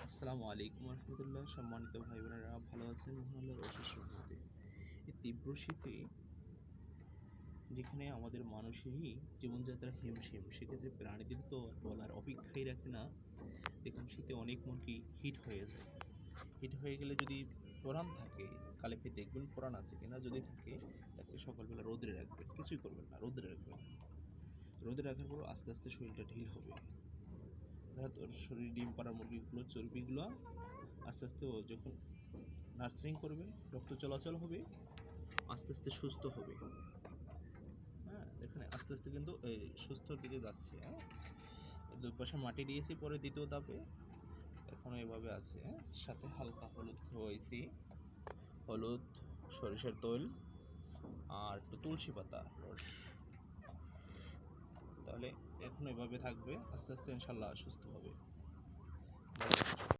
আসসালামু আলাইকুম রহমতুল্লাহ। সম্মানিত ভাই বোনেরা, ভালো আছেন? মহান আল্লাহর অশেষ রহমতে। এই তীব্র শীতে যেখানে আমাদের মানুষেরই জীবনযাত্রা হিমশিম, সেক্ষেত্রে প্রাণীদের তো আর বলার অপেক্ষাই রাখে না। দেখুন, শীতে অনেক মুরগি হিট হয়ে যায়। হিট হয়ে গেলে যদি পরান থাকে, কালে পেয়ে দেখবেন পরান আছে কিনা, যদি থাকে তাকে সকালবেলা রোদে রাখবেন, কিছুই করবেন না, রোদে রাখবেন। রোদে রাখার পর আস্তে আস্তে শরীরটা ঢিল হবে। তোর শরীর ডিম পাড়া মুরগিগুলো চর্বিগুলো আস্তে আস্তে ও যখন নার্সিং করবে, রক্ত চলাচল হবে, আস্তে আস্তে সুস্থ হবে। হ্যাঁ, এখানে আস্তে আস্তে কিন্তু এই সুস্থর দিকে যাচ্ছে। হ্যাঁ, দুই পাশে মাটি দিয়েছি, পরে দ্বিতীয় ধাপে এখনো এভাবে আছে। হ্যাঁ, সাথে হালকা হলুদ খাওয়াইছি, হলুদ, সরিষার তেল আর একটু তুলসী পাতা রস। তাহলে এখন এভাবে থাকবে, আস্তে আস্তে ইনশাল্লাহ সুস্থ হবে।